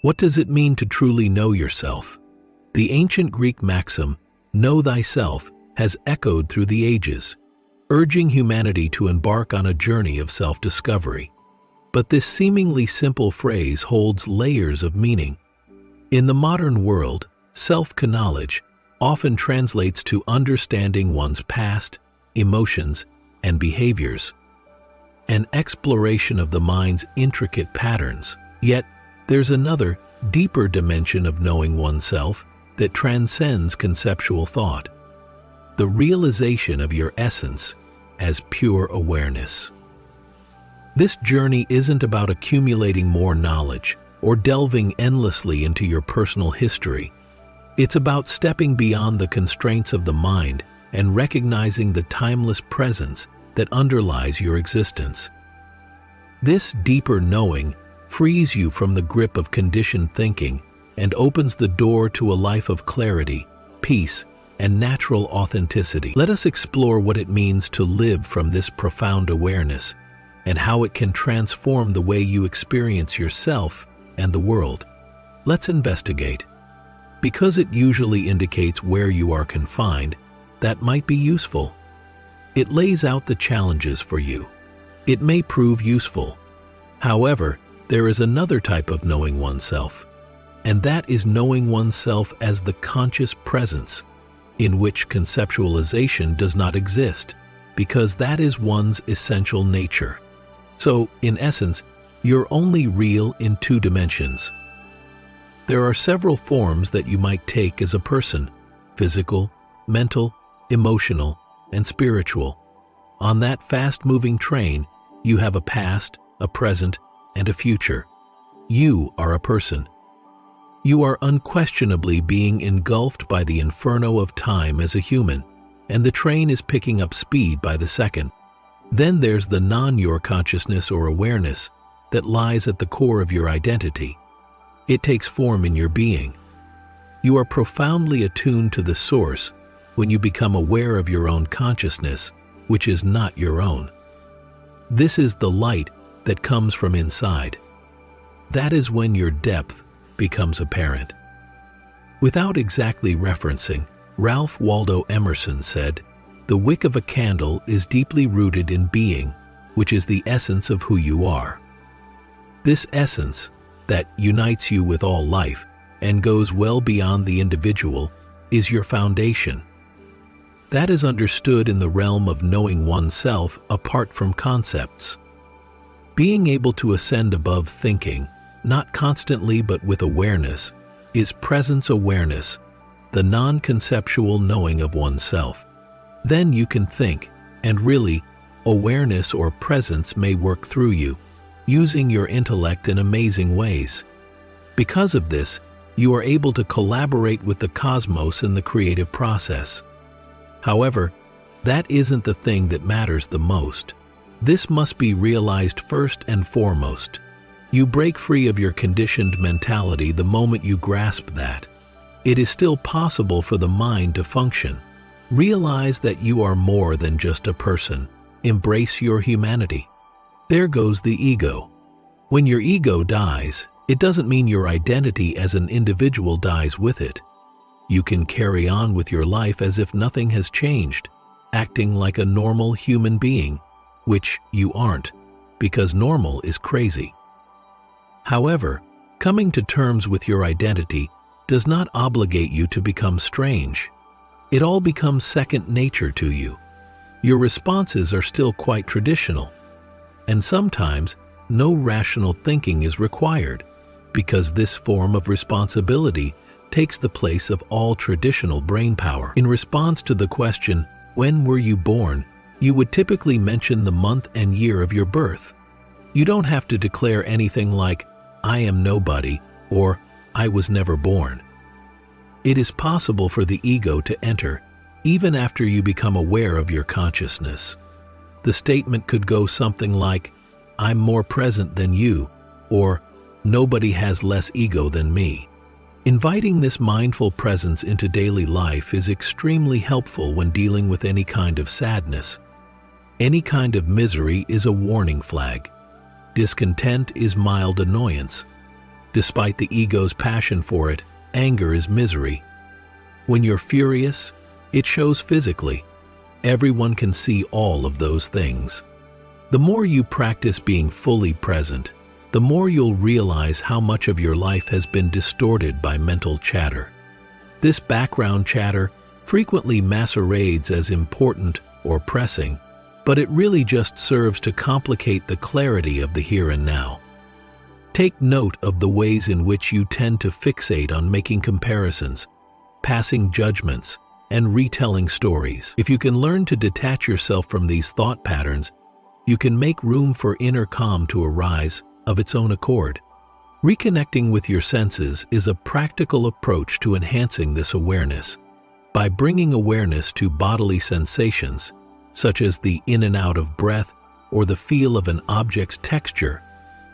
What does it mean to truly know yourself? The ancient Greek maxim, "Know thyself," has echoed through the ages, urging humanity to embark on a journey of self-discovery. But this seemingly simple phrase holds layers of meaning. In the modern world, self-knowledge often translates to understanding one's past, emotions, and behaviors, an exploration of the mind's intricate patterns. Yet, there's another, deeper dimension of knowing oneself that transcends conceptual thought: the realization of your essence as pure awareness. This journey isn't about accumulating more knowledge or delving endlessly into your personal history. It's about stepping beyond the constraints of the mind and recognizing the timeless presence that underlies your existence. This deeper knowing frees you from the grip of conditioned thinking and opens the door to a life of clarity, peace, and natural authenticity. Let us explore what it means to live from this profound awareness and how it can transform the way you experience yourself and the world. Let's investigate. Because it usually indicates where you are confined, that might be useful. It lays out the challenges for you. It may prove useful. However, there is another type of knowing oneself, and that is knowing oneself as the conscious presence, in which conceptualization does not exist, because that is one's essential nature. So, in essence, you're only real in two dimensions. There are several forms that you might take as a person: physical, mental, emotional, and spiritual. On that fast-moving train, you have a past, a present, and a future. You are a person. You are unquestionably being engulfed by the inferno of time as a human, and the train is picking up speed by the second. Then there's the non-your consciousness or awareness that lies at the core of your identity. It takes form in your being. You are profoundly attuned to the source when you become aware of your own consciousness, which is not your own. This is the light that comes from inside. That is when your depth becomes apparent. Without exactly referencing, Ralph Waldo Emerson said, "The wick of a candle is deeply rooted in being, which is the essence of who you are." This essence, that unites you with all life and goes well beyond the individual, is your foundation. That is understood in the realm of knowing oneself apart from concepts. Being able to ascend above thinking, not constantly but with awareness, is presence awareness, the non-conceptual knowing of oneself. Then you can think, and really, awareness or presence may work through you, using your intellect in amazing ways. Because of this, you are able to collaborate with the cosmos in the creative process. However, that isn't the thing that matters the most. This must be realized first and foremost. You break free of your conditioned mentality the moment you grasp that. It is still possible for the mind to function. Realize that you are more than just a person. Embrace your humanity. There goes the ego. When your ego dies, it doesn't mean your identity as an individual dies with it. You can carry on with your life as if nothing has changed, acting like a normal human being, which you aren't, because normal is crazy. However, coming to terms with your identity does not obligate you to become strange. It all becomes second nature to you. Your responses are still quite traditional, and sometimes no rational thinking is required, because this form of responsibility takes the place of all traditional brainpower. In response to the question, "When were you born?" you would typically mention the month and year of your birth. You don't have to declare anything like, "I am nobody," or "I was never born." It is possible for the ego to enter even after you become aware of your consciousness. The statement could go something like, "I'm more present than you," or "Nobody has less ego than me." Inviting this mindful presence into daily life is extremely helpful when dealing with any kind of sadness. Any kind of misery is a warning flag. Discontent is mild annoyance. Despite the ego's passion for it, anger is misery. When you're furious, it shows physically. Everyone can see all of those things. The more you practice being fully present, the more you'll realize how much of your life has been distorted by mental chatter. This background chatter frequently masquerades as important or pressing, but it really just serves to complicate the clarity of the here and now. Take note of the ways in which you tend to fixate on making comparisons, passing judgments, and retelling stories. If you can learn to detach yourself from these thought patterns, you can make room for inner calm to arise of its own accord. Reconnecting with your senses is a practical approach to enhancing this awareness. By bringing awareness to bodily sensations, such as the in and out of breath or the feel of an object's texture,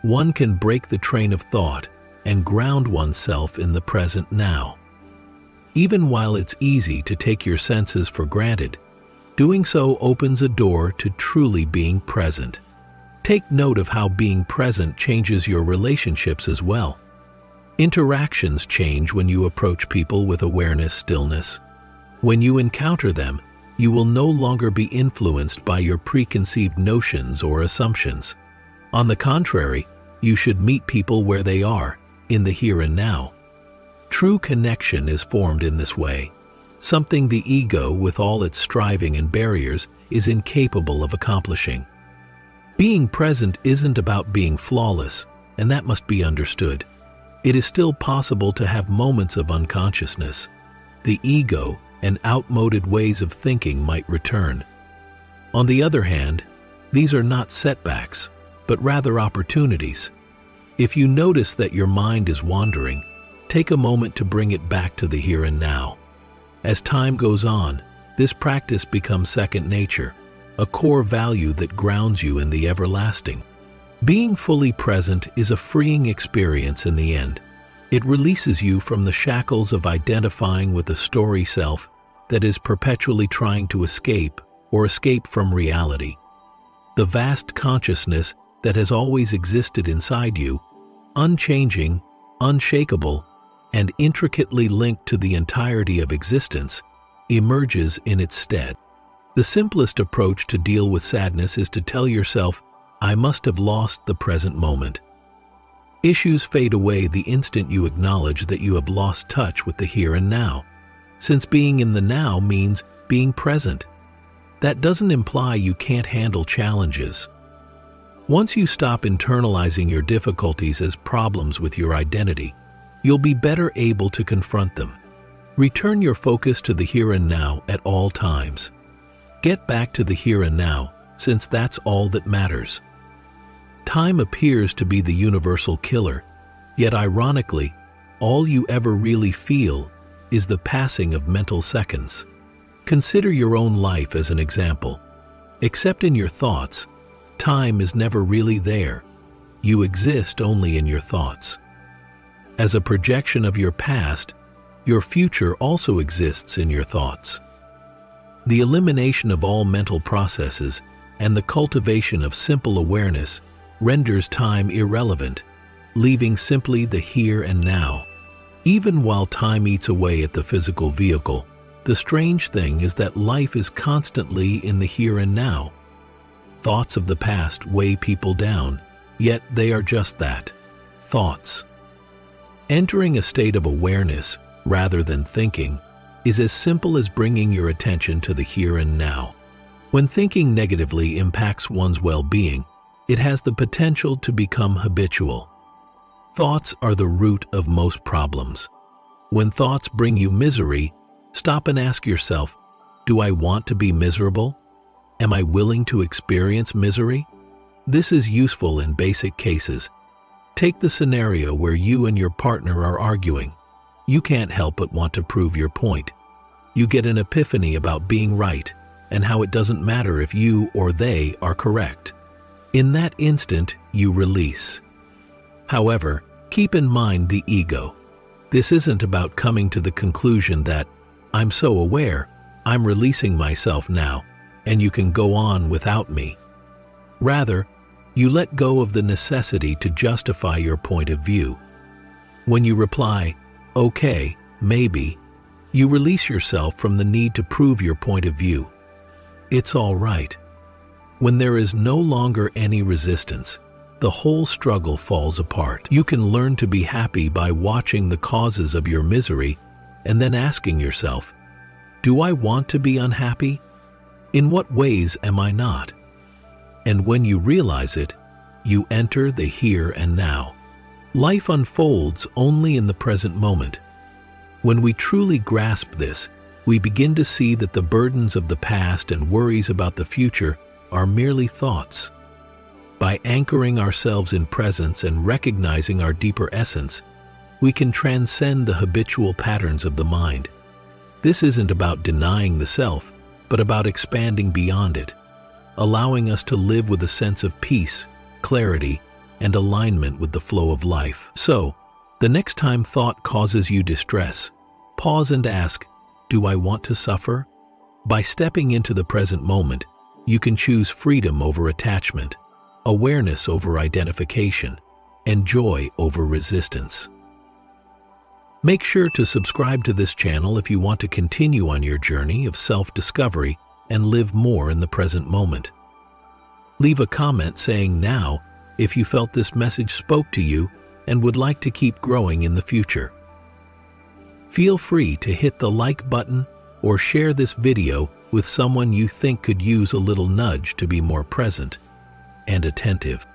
one can break the train of thought and ground oneself in the present now. Even while it's easy to take your senses for granted, doing so opens a door to truly being present. Take note of how being present changes your relationships as well. Interactions change when you approach people with awareness, stillness. When you encounter them, you will no longer be influenced by your preconceived notions or assumptions. On the contrary, you should meet people where they are, in the here and now. True connection is formed in this way, something the ego, with all its striving and barriers, is incapable of accomplishing. Being present isn't about being flawless, and that must be understood. It is still possible to have moments of unconsciousness. The ego and outmoded ways of thinking might return. On the other hand, these are not setbacks, but rather opportunities. If you notice that your mind is wandering, take a moment to bring it back to the here and now. As time goes on, this practice becomes second nature, a core value that grounds you in the everlasting. Being fully present is a freeing experience in the end. It releases you from the shackles of identifying with a story self that is perpetually trying to escape from reality. The vast consciousness that has always existed inside you, unchanging, unshakable, and intricately linked to the entirety of existence, emerges in its stead. The simplest approach to deal with sadness is to tell yourself, I must have lost the present moment. Issues fade away the instant you acknowledge that you have lost touch with the here and now, since being in the now means being present. That doesn't imply you can't handle challenges. Once you stop internalizing your difficulties as problems with your identity, you'll be better able to confront them. Return your focus to the here and now at all times. Get back to the here and now, since that's all that matters. Time appears to be the universal killer, yet ironically, all you ever really feel is the passing of mental seconds. Consider your own life as an example. Except in your thoughts, time is never really there. You exist only in your thoughts. As a projection of your past, your future also exists in your thoughts. The elimination of all mental processes and the cultivation of simple awareness renders time irrelevant, leaving simply the here and now. Even while time eats away at the physical vehicle, the strange thing is that life is constantly in the here and now. Thoughts of the past weigh people down, yet they are just that, thoughts. Entering a state of awareness, rather than thinking, is as simple as bringing your attention to the here and now. When thinking negatively impacts one's well-being, it has the potential to become habitual. Thoughts are the root of most problems. When thoughts bring you misery, stop and ask yourself, do I want to be miserable? Am I willing to experience misery? This is useful in basic cases. Take the scenario where you and your partner are arguing. You can't help but want to prove your point. You get an epiphany about being right and how it doesn't matter if you or they are correct. In that instant, you release. However, keep in mind the ego. This isn't about coming to the conclusion that, I'm so aware, I'm releasing myself now, and you can go on without me. Rather, you let go of the necessity to justify your point of view. When you reply, "Okay, maybe," you release yourself from the need to prove your point of view. It's all right. When there is no longer any resistance, the whole struggle falls apart. You can learn to be happy by watching the causes of your misery and then asking yourself, do I want to be unhappy? In what ways am I not? And when you realize it, you enter the here and now. Life unfolds only in the present moment. When we truly grasp this, we begin to see that the burdens of the past and worries about the future are merely thoughts. By anchoring ourselves in presence and recognizing our deeper essence, we can transcend the habitual patterns of the mind. This isn't about denying the self, but about expanding beyond it, allowing us to live with a sense of peace, clarity, and alignment with the flow of life. So, the next time thought causes you distress, pause and ask, do I want to suffer? By stepping into the present moment, you can choose freedom over attachment, awareness over identification, and joy over resistance. Make sure to subscribe to this channel if you want to continue on your journey of self-discovery and live more in the present moment. Leave a comment saying now if you felt this message spoke to you and would like to keep growing in the future. Feel free to hit the like button or share this video with someone you think could use a little nudge to be more present and attentive.